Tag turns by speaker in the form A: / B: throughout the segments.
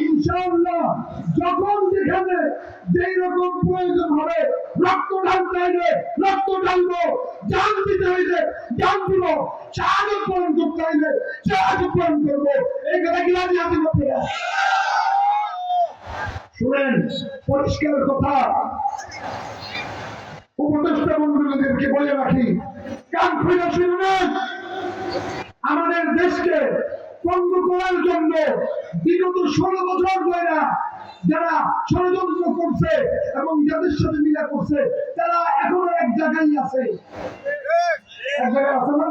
A: ইনশাআল্লাহ যখন যেখানে যেই রকম প্রয়োজন হবে রক্ত ঢালতে হইলে রক্ত ঢালবো, জান দিতে হইলে জান দিব, শাহাদত বরণ করতে হইলে শাহাদত বরণ করবো। এই কথা কি রাজি আছেন আপনারা? শুনেন, পরিষ্কার কথা উপদেষ্টা মন্ডলীদেরকে বলে রাখি, কান খুলে শুনুন। আমাদের দেশকে পঙ্গ করার জন্য বিগত 16 বছর ধরে যারা ষড়যন্ত্র করছে এবং যাদের সাথে মিলা করছে তারা এখনো এক জায়গায় আছে। এক জায়গায় আছে না?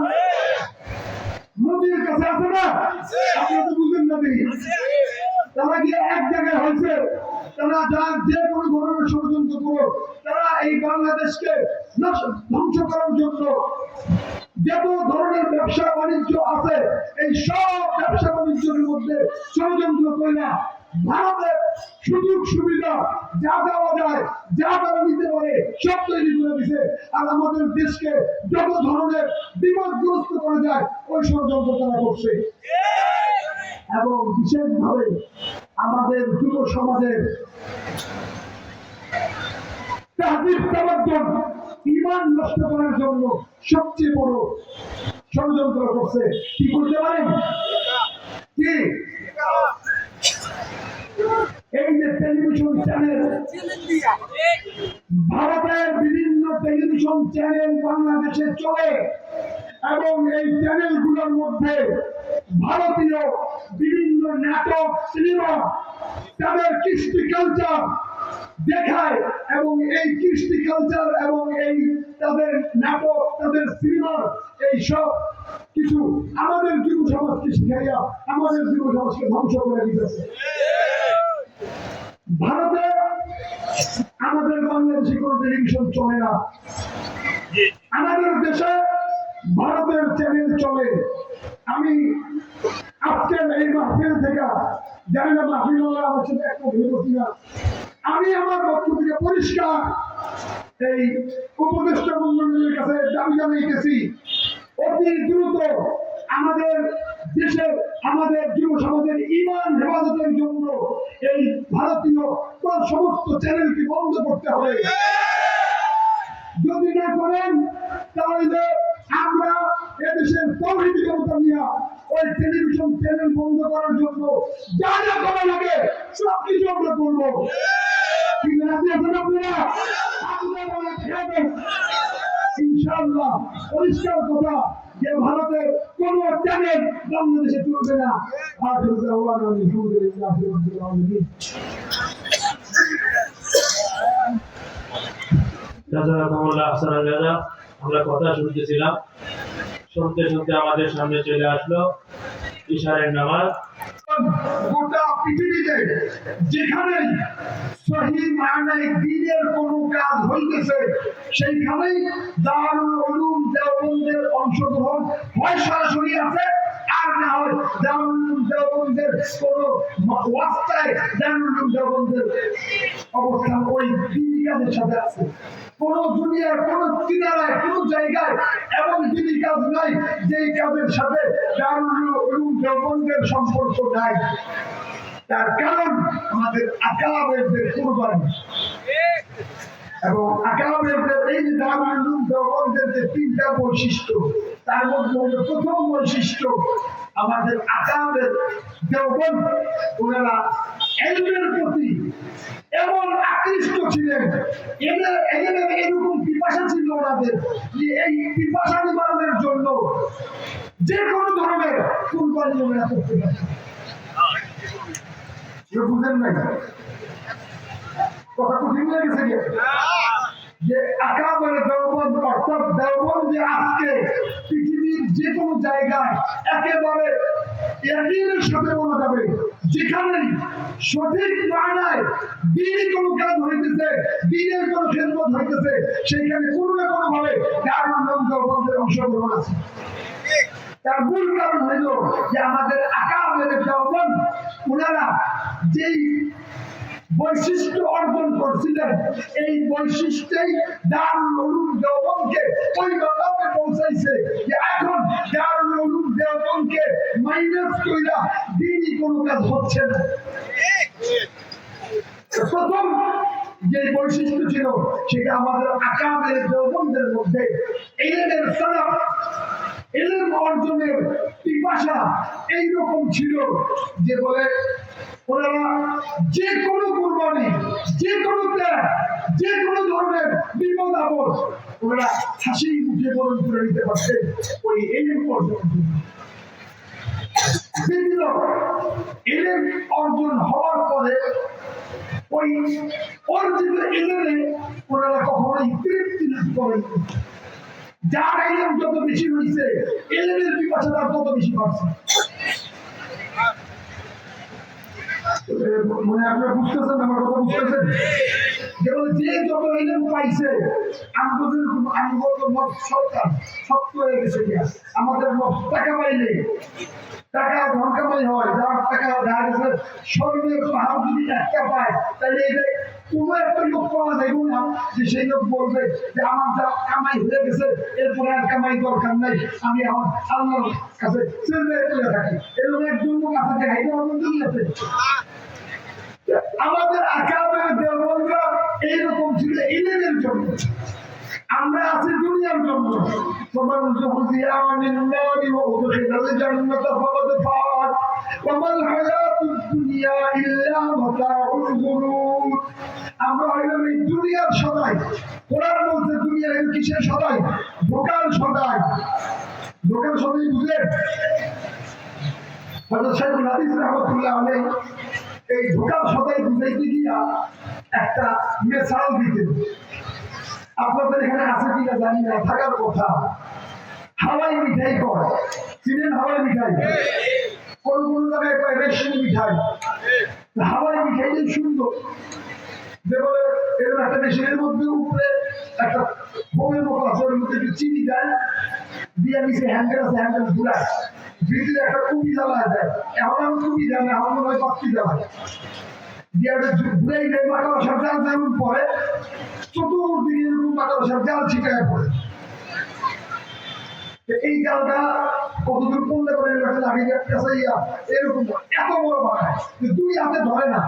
A: মোদির কাছে আছে না? আপনারা তো বুঝেন না। তারা গিয়ে এক জায়গায় হয়েছে। তারা যে কোনো ধরনের ষড়যন্ত্র করো, তারা এই বাংলাদেশকে ধ্বংস করার জন্য যত ধরনের ব্যবসা বাণিজ্য আছে এই সব ব্যবসা বাণিজ্যের মধ্যে ষড়যন্ত্র করে না ভারতের সুযোগ সুবিধা যা দেওয়া যায়, যা তারা নিতে পারে সব তৈরি করে দিছে। আর আমাদের দেশকে যত ধরনের বিপদগ্রস্ত করা যায় ওই ষড়যন্ত্র তারা করছে। এবং বিশেষভাবে আমাদের যুব সমাজের তাহজিব তামাদ্দুন ঈমান নষ্ট করার জন্য সবচেয়ে বড় ষড়যন্ত্র করছে। কি করতে পারেন? কি এই যে টেলিভিশন চ্যানেল, ভারতের বিভিন্ন টেলিভিশন চ্যানেল বাংলাদেশে চলে এবং এই চ্যানেলগুলোর মধ্যে ভারতীয় বিভিন্ন নাটক, সিনেমা, তাদের কৃষ্টি কালচার দেখায় এবং এই কৃষ্টি কালচার এবং এই তাদের নাটক, তাদের সিনেমার এই সব কিছু আমাদের যুব সমাজকে শিখাইয়া আমাদের যুব সমাজকে ধ্বংস করে দিতেছে। ভারতে আমাদের বাংলাদেশে কোনো টেলিভিশন চলে না, আমাদের দেশে ভারতের চ্যানেল চলে। আমি আজকের এই মাহফিল থেকে জানি না মাহফিল আমার সাথে একটা ভিডিও কিনা, আমি আমার বক্তব্য থেকে পরিষ্কার এই উপদেষ্টা মন্ডলীর কাছে দাবি জানাইতেছি, অতি দ্রুত আমাদের দেশের আমাদের যুব সমাজের ঈমান হেফাজতের জন্য এই ভারতীয় সমস্ত চ্যানেলকে বন্ধ করতে হবে। যদি না করেন তাহলে আমরা এদেশের তৌহিদি জনতা নিয়ে ওই টেলিভিশন চ্যানেল বন্ধ করার জন্য যা যা করা লাগে সব কিছু আমরা করবো। ইনশাআল্লাহ পরিষ্কার কথা যে ভারতের কোন চ্যানেল বাংলাদেশে চলবে না।
B: আমরা কথা শুনতেছিলাম, শুনতে শুনতে আমাদের সামনে চলে আসলো ইশারের নামাজ।
A: গোটা পৃথিবীতে যেখানেই সহি মায়নায় দ্বীনের কোনো কাজ হইতেছে সেইখানেই দারুল উলুম দেওবন্দের অংশগ্রহণ হয় সরাসরি আছে, আর না হয় দারুল উলুম দেওবন্দের কোনো ওয়াস্তায় দারুল উলুম দেওবন্দের অবস্থান ওই দ্বীনি কাজের সাথে আছে। কোন দুনিয়ার কোন কিনারায় কোন জায়গায় এমন দিনী কাজ নাই যেই কাজের সাথে দারুল উলুম দেওবন্দের সম্পর্ক নাই। তার কারণ আমাদের আকাবেরদের কুরবানি এবং আকাবেরদের এই যে দারুল উলুম দেওবন্দের যে 3টা বৈশিষ্ট্য, তার মধ্যে প্রথম বৈশিষ্ট্য আমাদের আকাবের দেওবন্দ ওনারা ইলমের প্রতি এমন আকৃষ্ট ছিলেন, এদের এরকম পিপাসা ছিল ওনাদের যে এই পিপাসা নিবারণের জন্য যে কোনো ধরনের কুরবানি ওনারা করতে পারেন। বুঝেন নাই কথা কঠিন হয়ে গেছে যে আকাবের দেওবন্দ অর্থাৎ দেওবন্দ যে আজকে পৃথিবীর যে কোনো জায়গায় একেবারে ইয়াকিনের সাথে বলা যাবে যেখানে সঠিক মায়নায় দ্বীনি কোনো কাজ হইতেছে, দ্বীনের কোনো খেদমত হইতেছে, সেইখানে কোনো না কোনো ভাবে দারুল উলুম দেওবন্দের অংশগ্রহণ আছে। তার মূল কারণ হইল যে আমাদের আকাবের দেওবন্দ ওনারা যেই বৈশিষ্ট্য অর্জন করছিলেন, এই বৈশিষ্ট্যেই দারুল উলুম দেওবন্দকে ওই মাকামে পৌঁছাইছে যে এখন দারুল উলুম দেওবন্দকে মাইনাস কইরা দ্বীনি কোনো কাজ হচ্ছে না। প্রথম যে বৈশিষ্ট্য ছিল সেটা আমাদের আকামের দেওবন্দের মধ্যে ইলমের সালাফ, ইলম অর্জনের পিপাসা এইরকম ছিল যে বলে ওনারা যে কোনো কুরবানি, যে কোনো ত্যাগ, যে কোনো ধরনের বিপদ আপদ ওনারা হাসি মুখে বরণ করে নিতে পারতেন ওই ইলম অর্জন। বিভিন্ন ইলম অর্জন হওয়ার পরে ওই অর্জিত ইলমে ওনারা কখনোই তৃপ্তি লাভ করেন। যার ইলম যত বেশি হয়েছে ইলমের পিপাসা তার তত বেশি বাড়ছে। মানে আপনারা বুঝতেছেন, আমার কথা বুঝতেছেন? যেমন যে যত ইলম পাইছে সরকার শক্ত হয়ে গেছে, আমাদের টাকা পাইলে টাকা ধন কামাই হয়, যার টাকা দেখা গেছে স্বর্ণের পাহাড় যদি একটা পায় তাহলে এটা কোনো একটা লোক পাওয়া যাইব না যে সেই লোক বলবে যে আমার যা কামাই হয়ে গেছে এরপরে আর কামাই দরকার নাই, আমি আমার আল্লাহর কাছে চেয়ে তুলে থাকি। এরকম একজন লোক আছে দেখাইতে পারবেন দুনিয়াতে? আমাদের আকাবের দেওবন্দরা এইরকম ছিল ইলমের জন্য, আমরা আছি দুনিয়ার জন্য। فمن زحزح عن النار وأدخل الجنة فقد فاز وما الحياة الدنيا إلا متاع الغرور। আমরা হইলাম এই দুনিয়ার সদাই। কোরআন বলছে দুনিয়া কিসের সদাই? ধোঁকার সদাই। ধোঁকার সদাই বুঝলেন? হযরত শাইখুল হাদিস রাহমাতুল্লাহ আলাইহি এই ধোঁকার সদাই বুঝাইতে গিয়া একটা মিসাল দিতেন। আপনাদের এখানে আছে কিনা জানি না, থাকার কথা। হাওয়াই মিঠাই কয়, চিনেন হাওয়াই মিঠাই? কোন কোন জায়গায় কয় রেশমি মিঠাই। হাওয়াই মিঠাইটাই সুন্দর, যে বলে এরকম একটা মেশিনের মধ্যে উপরে একটা ফোমের মতো আছে, ওর মধ্যে একটু চিনি দেয়, দিয়ে নিচে হ্যান্ডেল আছে, হ্যান্ডেল ঘুরায়, ভিতরে একটা কুপি জ্বালায় দেয়। এখন আমি কুপি দেয় না, আমার মনে হয় পাখি জ্বালায় দিয়ে ঘুরাই দেয়। মাকড়সার জাল যেমন পরে চতুর্দিকে এরকম মাকড়সার জাল ছিটায় পড়ে। এই জালটা কতদূর পড়লে পরে লাগে এরকম এত বড় বানায় দুই হাতে ধরে না,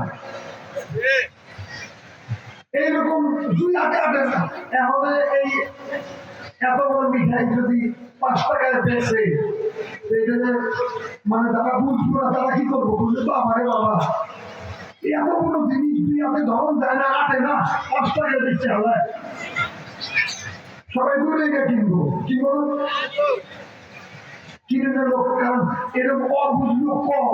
A: এইরকম দুই হাতে আটে না। এখন এই এত বড় মিঠাই যদি 5 টাকায় বেচে, মানে তারা বুঝবো না, তারা কি করবো? বুঝলে বাবা রে বাবা, এত বড় জিনিস দুই হাতে ধরন যায় না, আটে না, 5 টাকায় বেচতে হবে। সবাই দূরে গিয়ে কিনবো, কি বলুন? কিনে লোক, কারণ এরকম অবুঝ লোক কম,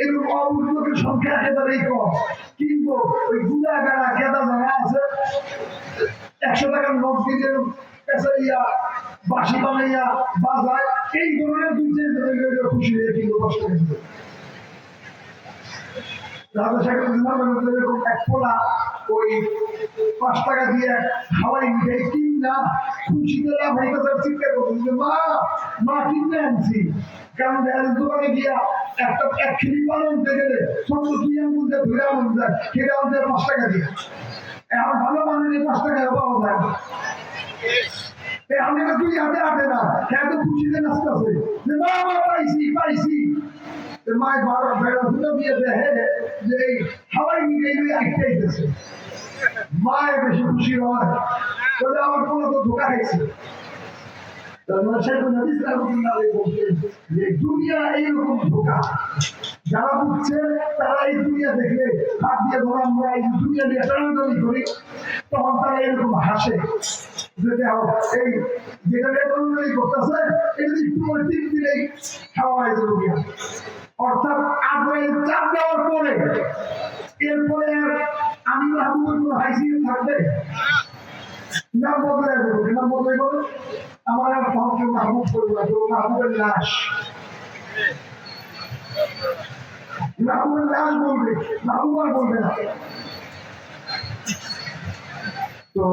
A: এরকম অবুঝ লোকের সংখ্যা একেবারেই কম। কিন্তু ওই গুলা গাড়া গেদা যারা আছে 100 টাকার নোট দিয়ে পেঁচাইয়া বাসি বানাইয়া বাজায়, এই ধরনের 2-3 ধরনের খুশি হয়ে কিনবো, কষ্ট কিনবো। এরকম এক পোলা ওই 5 টাকা দিয়ে হাওয়াই মিঠাই কিনা খুশিতে লাভ হইতেছে, চিৎকার করছে মা মা কিনে আনছি। কারণ দোকানে গিয়া একটা 1 কেজি পান আনতে গেলে ছোট্ট 2 আঙুল দিয়ে ধরে আনতে যায়, সেটা আনতে 5 টাকা দিয়ে। এখন ভালো মানের 5 টাকায় পাওয়া যায় না। আমি দুই হাতে আটে না, হ্যাঁ তো খুশিতে নাচতেছে যে মা মা পাইছি পাইছি। মায়ের বাবা বেড়া দুটো দিয়ে দেখে যে এই হাওয়াই মিঠাই আইতেছে, মায়ের বেশি খুশি হয় বলে আমার কোনো তো ধোকা খাইছে। দুনিয়া এইরকম ধোকা, যারা বুঝছে তারা এই দুনিয়া দেখলে হাত দিয়ে ধরা আমরা এই দুনিয়া নিয়ে টানাটানি করি, তখন তারা এরকম হাসে। এই যেটা টানাটানি করতেছে এটা একটু করে টিপ দিলেই খাওয়া হয়ে যাবে। অর্থাৎ আজরাইল চাপ দেওয়ার পরে এরপরে আমি মাহবুবের কোনো হাইসিয়ে থাকবে নাম বদলাই দেবো, নাম বদলাই বলো, আমার আর কাউকে মাহবুব করবো না, তো মাহবুবের লাশ, মাহবুবের লাশ বলবে, মাহবুব আর বলবে না। তো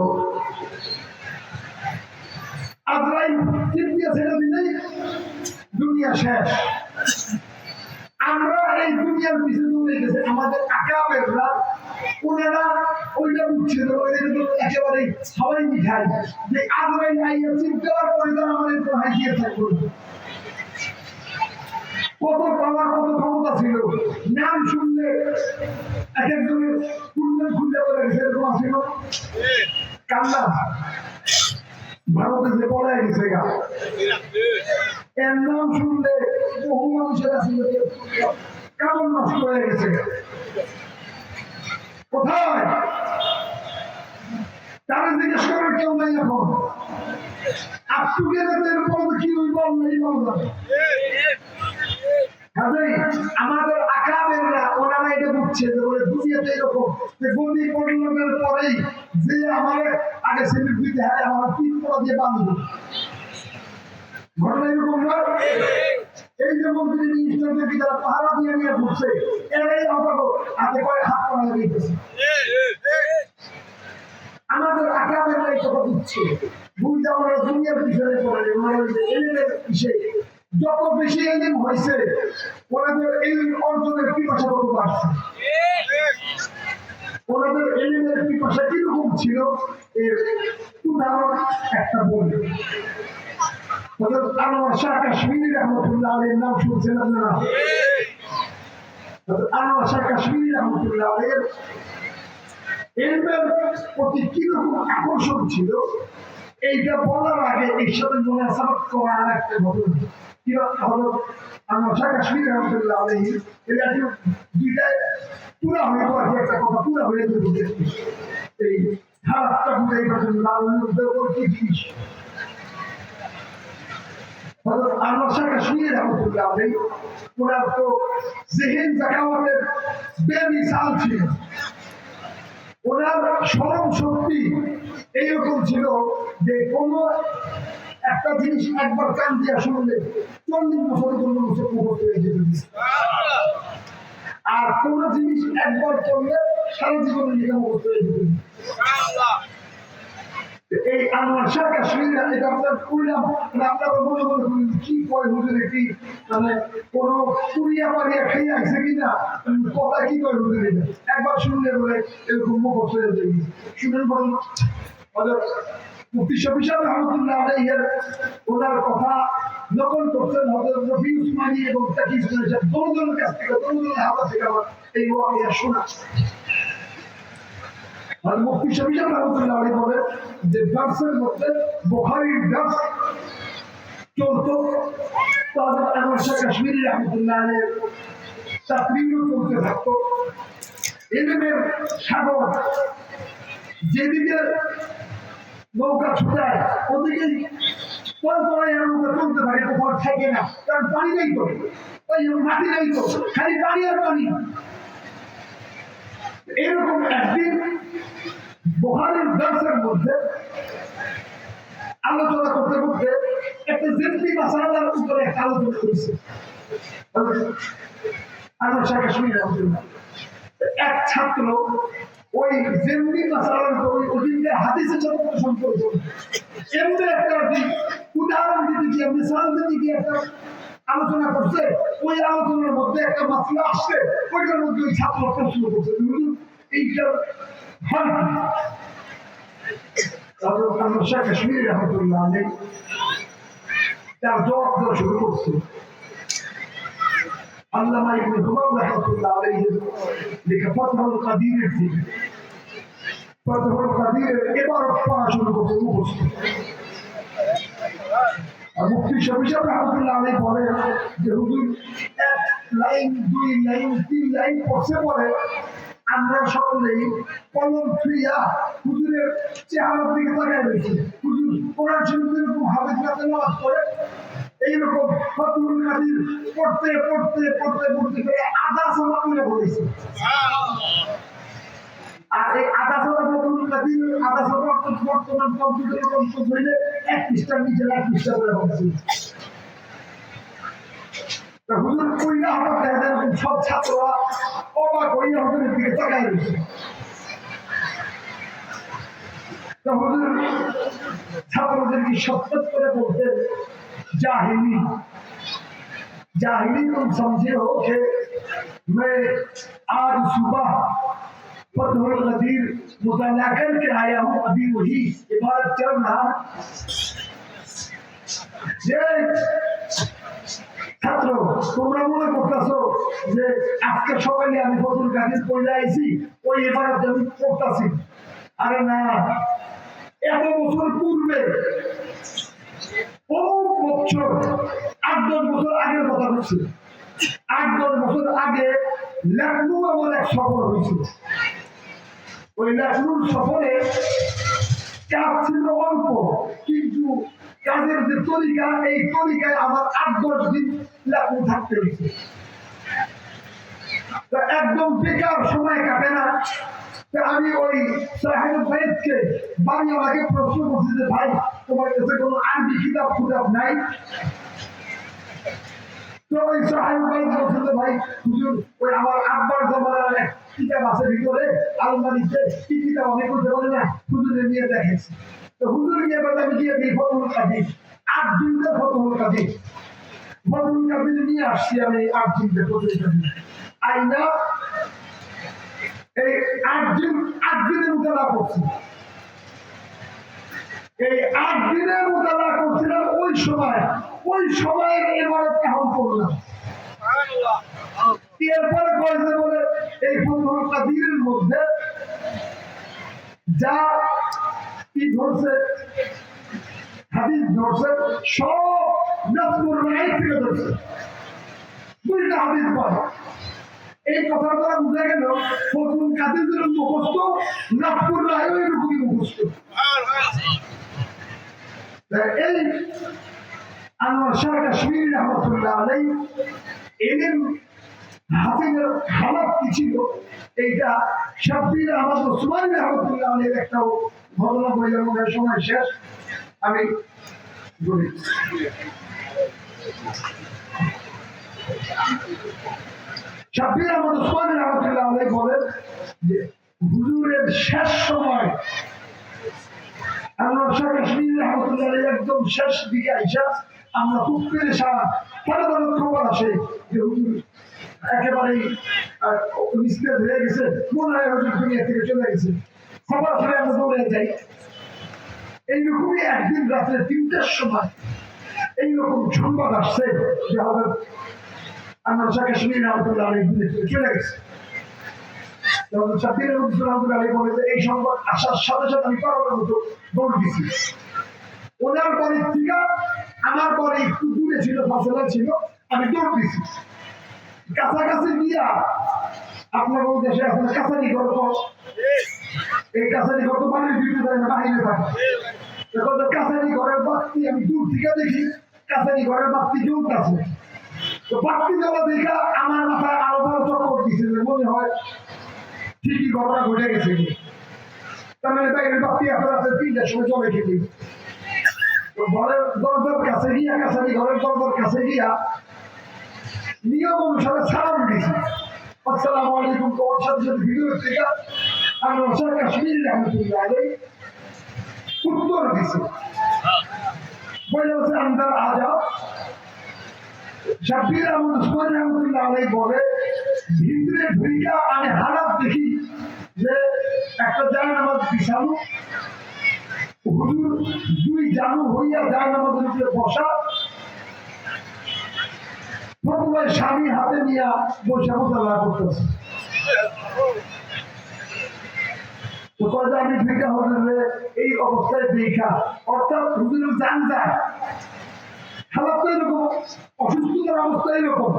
A: আজরাইল টিপ দিয়ে ছেড়ে দিলেই দুনিয়া শেষ। আমরা এই দুনিয়ার পিছনে দৌড়ে গেছে, আমাদের আকাবেররা ওনারা ওইটা বুঝছে তো ওইটা তো একেবারে সবাই মিঠাই যে আজরাইল আইয়া চিন্তার করে তারা আমাদের উপর হাসিয়ে থাকবো কত পাওয়ার কত ক্ষমতা ছিল নাম শুনলে এক একজনের খুললে খুললে বলে গেছে এরকম ছিল কান্না ভারতে যে পড়ায় গেছে গা এর নাম শুনলে বহু মানুষের আছে কেমন নষ্ট হয়ে গেছে কোথায় তারা জিজ্ঞেস করার কেউ নাই এখন আর টুগেদারের পর কি হইব নেই বললাম আমাদের আকাবেররা ওনারা এটা বুঝছে যে বলে দুনিয়াতে এরকম যে গন্ডি পরিণতের পরেই যে আমার আগে সেলিট দিতে হয় আমার পিন পড়া দিয়ে বাঁধবো ঘটনা এরকম না এই যে মন্ত্রী মিনিস্টারদেরকে যারা পাহারা দিয়ে নিয়ে ঘুরছে এরাই হঠাৎ হাতে করে হাত পড়া লাগিয়েছে আমাদের আকাবেররা এই কথা বুঝছে বুঝতে আমরা দুনিয়ার পিছনে পড়ে ওনারা এলেমের বিষয়ে যত বেশি এলিম হয়েছে ওনাদের এলিম অর্জনের পিপাসা কত বাড়ছে ওনাদের এলিমের পিপাসা কিরকম ছিল এর উদাহরণ একটা বলি আনোয়ার শাহ কাশ্মীরি রহমতুল্লাহ আলাইহির নাম শুনছেন আপনারা আনোয়ার শাহ কাশ্মীরি রহমতুল্লাহ আলাইহির এলিমের প্রতি কিরকম আকর্ষণ ছিল এইটা বলার আগে এর সাথে মুনাসাবাত করা আর একটা ঘটনা কাশ্মীর রহমতুল্লাহ আলাইহি এটা দুইটাই পুরা হয়ে গেছে একটা কথা পুরা হয়ে গেছে এই হারাতটা বুঝাই পাচ্ছেন কি জিনিস কাশ্মীর রহমতুল্লাহ আলাইহি ওনার তো জেহেন জাকাওয়াতের বেমিসাল ছিল ওনার স্মরণ শক্তি এইরকম ছিল যে কোনো একটা জিনিস একবার কান দিয়া শুনলে 40 বছর 50 বছর মুখস্থ হয়ে যেত আর কোন জিনিস একবার করলে সারা জীবন নিজেকে মুখস্থ হয়ে যেত এই আনোয়ার শাহ কাশ্মীর এটা আপনার করলাম আপনারা মনে মনে কি কয় হুজুর কি মানে কোন পুরিয়া পারিয়া খেয়ে আসছে কিনা কথা কি কয় হুজুর একবার শুনলে বলে এরকম মুখস্থ হয়ে যাবে শুনেন বলুন মুফতি শফি সাহেব রহমতুল্লাহ আলাইহির ওনার কথা নকল করছেন হযরত রফি উসমানী এবং তাকি উসমানী সাহেব দুজনের কাছ থেকে দুজনের হাত থেকে আমার এই ওয়াকিয়া শোনা আর মুফতি শফি সাহেব রহমতুল্লাহ আলাইহি বলে যে দার্সের মধ্যে বুখারীর দার্স চলতো তাদের আনোয়ার শাহ কাশ্মীরি রহমতুল্লাহ আলাইহি তাকরীরও করতে থাকতো ইলমের সাগর যেদিকে নৌকা ছুটায় ওদিকেই পরে নৌকা চলতে থাকে কোথাও থাকে না কারণ পানি নেই তো ওই মাটি নেই তো খালি পানি আর পানি এরকম একদিন বুখারীর দার্সের মধ্যে আলোচনা করতে করতে একটা জিন্দি মাসালার উপরে একটা আলোচনা করেছে আনোয়ার শাহ কাশ্মীরি রহমতুল্লাহ এক ছাত্র ওই জিন্দি মাসালার উপরে ওদিকে হাদিসের সাথে সম্পর্ক এমনি একটা উদাহরণ দিতে গিয়ে মিসাল দিতে গিয়ে একটা আলোচনা করছে ওই আলোচনার মধ্যে একটা মাসলা আসছে ওইটার মধ্যে ওই ছাত্র প্রশ্ন করছে এইটা হয় না তারপর আনোয়ার শাহ কাশ্মীরি রহমতুল্লাহ আলাইহি তার জবাব দেওয়া শুরু করছে আল্লামা ইবনে হুমাম রাহমাতুল্লাহ আলাইহি লেখা ফাতহুল কাদিরের দিকে ফাতহুল কাদিরের ইবারত পড়া শুরু করতে মুখস্থ আর মুফতি শফি সাহেব রাহমাতুল্লাহ আলাইহি বলে যে হুজুর এক লাইন দুই লাইন তিন লাইন পড়ছে পরে আমরা সকলেই কলম ফিরিয়া হুজুরের চেহারার দিকে তাকায় রয়েছি হুজুর কোরআন শরীফের এরকম হাফেজ তেলাওয়াত করে এইরকম ফাতহুল কাদির পড়তে পড়তে পড়তে পড়তে আধা সময় তুলে পড়েছে আর এই আধা সময় ফাতহুল কাদির আধা সময় বর্তমান কম্পিউটারের কষ্ট ধরে এক পৃষ্ঠার নিচে এক পৃষ্ঠা করে পড়ছে হুজুর কইরা হঠাৎ দেখা যায় সব ছাত্ররা অবাক হইয়া হুজুরের দিকে তাকায় রয়েছে হুজুর ছাত্রদেরকে সত্যত করে বলতেন जाहिली जाहिली तुम समझे हो कि मैं आज सुबह फतहुल गदीर मुताला करके आया हूँ, अभी वही इबादत चल रहा। ছাত্র তোমরা মনে করতেছো যে আজকে সকালে আমি ফতুল গাজীর পড়ে আইছি, ওই ইবাদত আমি করতেছি। আরে না, এত বছর পূর্বে, বহু বছর, 8-10 বছর আগের কথা বলছি। 8-10 বছর আগে লখনৌ আমার এক সফর হয়েছিল। ওই লখনৌ সফরে কাজ ছিল অল্প, কিন্তু কাজের যে তরিকা, এই তরিকায় আমার 8-10 দিন লখনৌ থাকতে হয়েছে। একদম বেকার সময় কাটে না। আমি ওই সাহেব ভাইকে বাড়ি আমাকে প্রশ্ন করছি যে ভাই তোমার কাছে কোনো আরবি কিতাব খুঁজাব নাই? তো ওই সাহেব ভাই বলছে যে ভাই হুজুর ওই আমার আব্বার জমানার এক কিতাব আছে ভিতরে আলমারিতে, কি কিতাব আমি করতে পারি না, হুজুরে নিয়ে দেখেছি। তো হুজুর নিয়ে আমি গিয়ে দিই ফতুল কাদির, 8 দিনতে ফতুল কাদির, ফতুল কাদির নিয়ে আসছি আমি 8 দিনতে ফতুল কাদির আইনা। এই 8 দিনের মোতালা করছি। এই 8 দিনের মোতালা করছিলাম ওই সময়ের ইবাদত এখন করলাম। এরপরে কয়েছে বলে এই ফতুল কাদিরের মধ্যে যা কি ধরছে, হাদিস ধরছে, সব নাসবুর রায় থেকে ধরছে। 2টা হাদিস পায়। এই কথার দ্বারা বুঝা গেল ফতুল কাদিরের মুখস্থ, নাসবুর রায়ও এরকমই মুখস্থ। এই আনোয়ার শাহ কাশ্মীরি রহমতুল্লাহ আলাইহি এদের হাফিজের হালাত কি ছিল, এইটা শাব্বির আহমদ ওসমানী রহমতুল্লাহ আলাইহির একটা ঘটনা বলে মনে সময় শেষ আমি বলি। শাব্বির আহমদ ওসমানী রহমতুল্লাহ আলাইহি বলেন যে হুজুরের শেষ সময় আনোয়ার শাহ কাশ্মীরি রহমতুল্লাহ আলাইহি একদম শেষ দিকে আইসা আমরা খুব পেরেশান। পরে খবর আসে যে হুজুর একেবারেই নিস্তেজ হয়ে গেছে, মনে হয় হুজুর দুনিয়া থেকে চলে গেছে। খবর আসলে আমরা দৌড়ে যাই। এইরকমই একদিন রাত্রে 3টার সময় এইরকম সংবাদ আসছে যে হযরত আনোয়ার শাহ কাশ্মীরি রহমতুল্লাহ আলাইহি দুনিয়া থেকে চলে গেছে। শাব্বির রহমতুল্লাহ আলাইহি বলে যে এই সংবাদ আসার সাথে সাথে আমি পাগলের মতো দৌড় দিছি। ওনার বাড়ির থেকে আমার বাড়ি একটু দূরে ছিল, ফাসলা ছিল, আমি দৌড় দিছি। কাছাকাছি গিয়া আপনার ওই দেশে এখন কাছারি ঘর, এই কাছারি ঘর তো বাড়ির ভিতরে থাকে না, বাহিরে থাকে। কাছারি ঘরের বাতি আমি দূর থেকে দেখি, কাছারি ঘরের বাতি জ্বলতেছে। তো বাতি জ্বলা দেখা আমার মাথায় আরো বড় চক্কর দিচ্ছে, মনে হয় ঠিকই ঘটনা ঘটে গেছে। তার মানে বাইরের বাতি এখন রাত্রে 3টার সময় চলে খেতে। তো ঘরের দরজার কাছে গিয়া, কাছারি ঘরের দরজার কাছে গিয়া নিয়ম অনুসারে সালাম দিয়েছি, আসসালামু আলাইকুম। তো ওর সাথে সাথে ভিডিও থেকে আনোয়ার শাহ কাশ্মীরি রহমতুল্লাহ আলাইহি উত্তর দিছে, বলে হচ্ছে আন্দার আজাব। শাব্বির আহমদ ওসমানী রহমতুল্লাহ আলাইহি বলে ভিতরে ঢুইকা আমি হালাত দেখি যে একটা জায়নামাজ বিছানো, হুজুর 2 জানু হইয়া জায়নামাজের উপরে বসা, প্রথমে স্বামী হাতে নিয়ে বসে মোতালা করতেছে। আমি ঢুকা হলে এই অবস্থায় দেখা, অর্থাৎ হুজুরের জান যায় খারাপ তো এরকম, অসুস্থতার অবস্থা এরকম,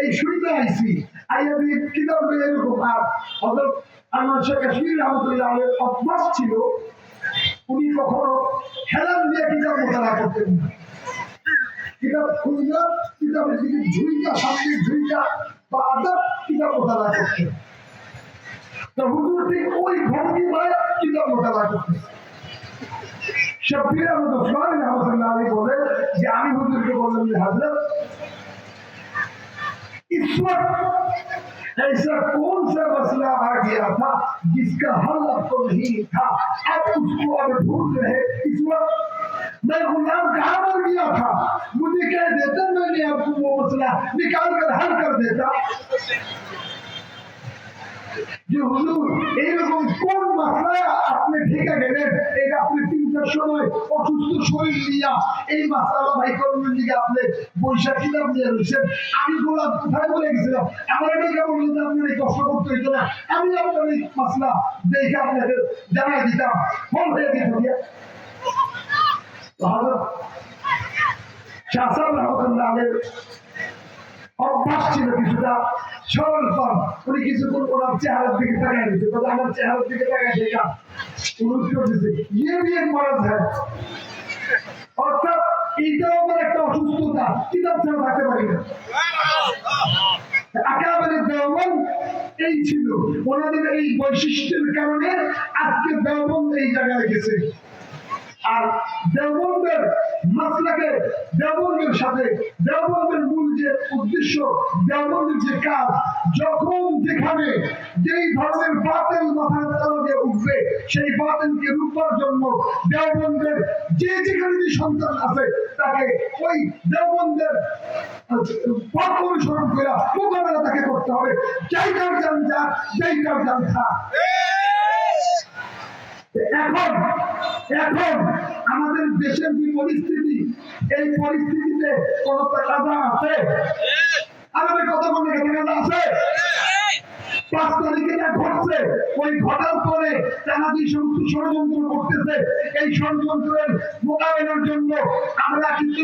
A: এই শুনতে আইসি আইয়া কিতাব এরকম। আর হযরত আনোয়ার শাহ কাশ্মীরি রহমতুল্লাহ আলাইহির অভ্যাস ছিল উনি কখনো হেলান দিয়ে কিতাব মোতালা করতেন না। কিতাব খুললে কিতাবের দিকে ঝুঁইটা, সামনে ঝুঁইটা বা আদাব কিতাব মোতালা করতেন। তো হুজুর ঠিক ওই ভঙ্গিমায় কিতাব মোতালা করতেন। শাব্বির আহমদ ওসমানী রহমতুল্লাহ আলাইহি বলে যে আমি হুজুরকে বললাম যে হযরত इस वक्त ऐसा कौन सा मसला आ गया था जिसका हल अब तो नहीं था, अब उसको अब ढूंढ रहे। इस वक्त मैं गुलाम कहाँ मर गया था, मुझे कह देता मैंने आपको वो मसला निकाल कर हल कर देता। যে হুজুর এইরকম কোন মাসলা আপনি ঢেকে গেলেন, এটা আপনি চিন্তার সময় অসুস্থ শরীর নিয়ে এই মাসলা ভাই করবেন দিকে আপনি বৈশাখ কিতাব নিয়ে রয়েছেন। আমি বললাম কোথায় বলে গেছিলাম, আমার এটা কেমন হইতে আপনার এই কষ্ট করতে হইতো না, আমি আপনার এই মাসলা দেখে আপনাকে জানাই দিতাম, ফল হয়ে যেত গিয়া। অভ্যাস ছিল কিছুটা সরল পান, উনি কিছুক্ষণ ওনার চেহারার দিকে তাকায় দিচ্ছে, আমার চেহারার দিকে তাকায় দেখা অনুরোধ করতেছে ইয়ে বিয়ে করা যায়। অর্থাৎ এইটাও আমার একটা অসুস্থতা, কিতাব ছাড়া থাকতে পারি না। একেবারে দেওবন্দ এই ছিল ওনাদের এই বৈশিষ্ট্যের কারণে আজকে দেওবন্দ এই জায়গায় গেছে। আর দেওবন্দের মাসলাকে, দেওবন্দের সাথে দেওবন্দের মূল যে উদ্দেশ্য, দেওবন্দের যে কাজ, যখন যেখানে যেই ধরনের বাতিল মাথার তলে উঠবে সেই বাতিলকে রূপার জন্য দেওবন্দের যে যেখানে যে সন্তান আছে তাকে ওই দেওবন্দের পথ অনুসরণ করে মোকাবেলা তাকে করতে হবে, যাইটার জান যা, যাইটার জান থা। এখন এখন আমাদের দেশের যে পরিস্থিতি, এই পরিস্থিতিতে কোন কাজা আছে? আমাদের কথা বলতে কাজা আছে? 5 তারিখে যা ঘটছে, ওই ঘটার পরে তারা যে সমস্ত ষড়যন্ত্র করতেছে, এই ষড়যন্ত্রের মোকাবেলার জন্য আমরা কিন্তু